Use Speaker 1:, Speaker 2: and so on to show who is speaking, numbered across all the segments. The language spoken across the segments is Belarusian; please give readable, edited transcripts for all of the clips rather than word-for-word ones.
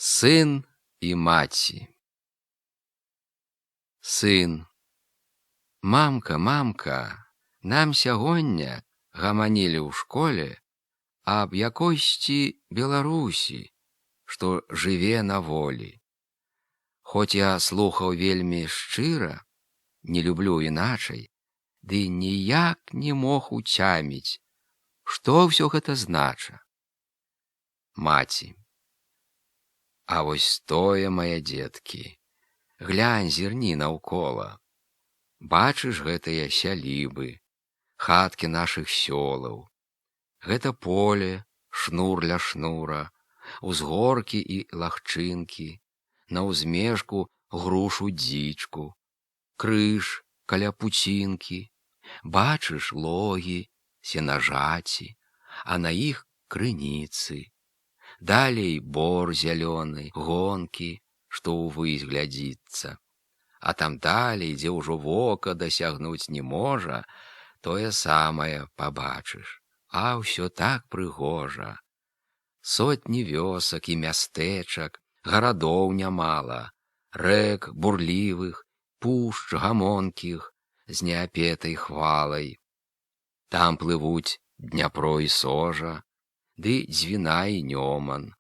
Speaker 1: Сын і маці. Сын. Мамка, мамка, нам сягоння гаманілі ў школе аб якойсьці Беларусі, што жыве на волі. Хоць я слухаў вельмі шчыра, не люблю іначай, ды ніяк не мог уцяміць, што ўсё гэта знача. Маці. А вось тое, мае дзеткі, глянь, зірні наўкола. Бачыш гэтыя сялібы, хаткі нашых сёлаў. Гэта поле, шнур ля шнура, узгоркі і лагчынкі, на ўзмежку грушу дзічку, крыж каля пуцінкі. Бачыш логі, сенажаці, а на іх крыніцы. Далей бор зялёны, гонкі, што ўвысь глядзіцца. А там далей, дзе ўжо вока дасягнуць не можа, тое самае пабачыш. А ўсё так прыгожа. Сотні вёсак і мястэчак, гарадоў нямала, рэк бурлівых, пушч гамонкіх з неапетай хвалай. Там плывуць Дняпро і Сожа, ды Дзвіна і Нёман,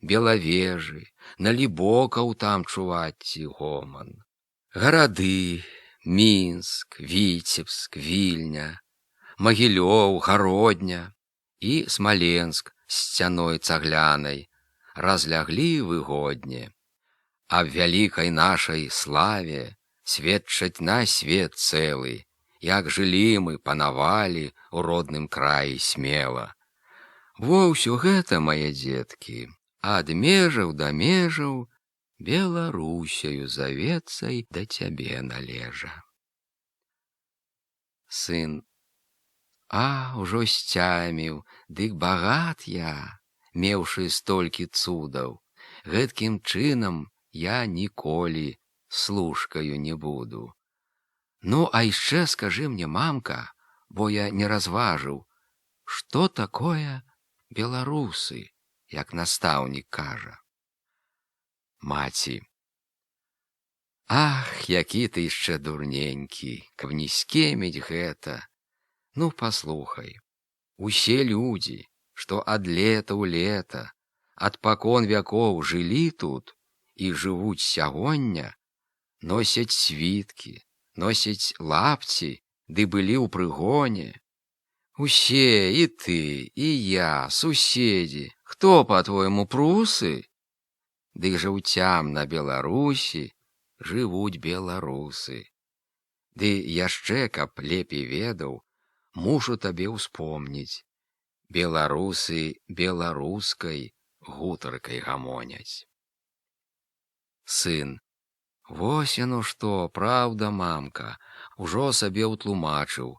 Speaker 1: Белавежы, Налібокаў там чуваць гоман. Гарады: Мінск, Віцебск, Вільня, Магілёў, Гародня і Смаленск з сцяной цаглянай разляглі выгодне. Аб вялікай нашай славе сведчаць на свет цэлы, як жылі мы, панавалі ў родным краі смела. Во ўсё гэта, мае дзеткі, ад межаў да межаў Беларусяю завецца да цябе належа. Сын. А, ужо сцяміў, дык багат я, меўшы столькі цудаў. Гэткім чынам я ніколі служкаю не буду. Ну, а яшчэ скажы мне, мамка, бо я не разважыў, што такое беларусы, як настаўнік кажа. Маці. Ах, які ты яшчэ дурненькі, каб не скеміць гэта. Ну, паслухай, усе людзі, што ад лета ў лета, ад пакон вякоў жылі тут і жывуць сягоння, носяць світкі, носяць лапці, ды былі ў прыгоне. Усе, і ты, і я, суседзі, хто, па-твойму, прусы? Дык жыўцям на Беларусі жывуць беларусы. Ды яшчэ, каб лепей ведаў, мушу табе ўспомніць. Беларусы беларускай гутаркай гамоняць. Сын. Вось яно што, праўда, мамка, ужо сабе ўтлумачыў.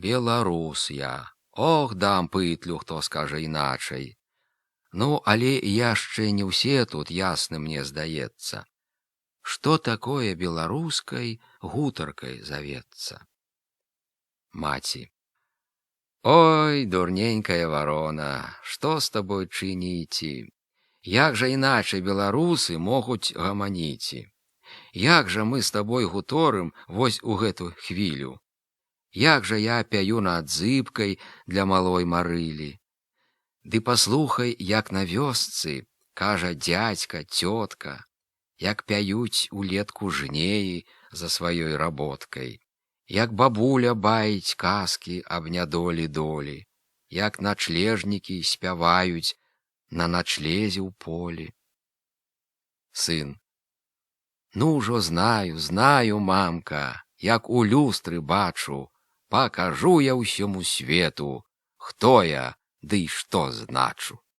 Speaker 1: Беларус я. Ох, дам пытлю, хто скажа іначай. Ну, але яшчэ не ўсе тут ясны, мне здаецца. Што такое беларускай гутаркай завецца? Маці. Ой, дурненькая варона, што з табой чыніці? Як жа іначай беларусы могуць гаманіці? Як жа мы з табой гуторым вось у гэту хвілю? Як жа я пяю над зыбкай для малой Марылі? Ды паслухай, як на вёсцы кажа дзядзька, цётка, як пяюць улетку жнеі за сваёй работкай, як бабуля баіць казкі аб нядолі долі, як начлежнікі спяваюць на начлезе ў полі. Сын. Ну, ўжо знаю, мамка, як у люстры бачу, пакажу я ўсяму свету, хто я, ды што значу.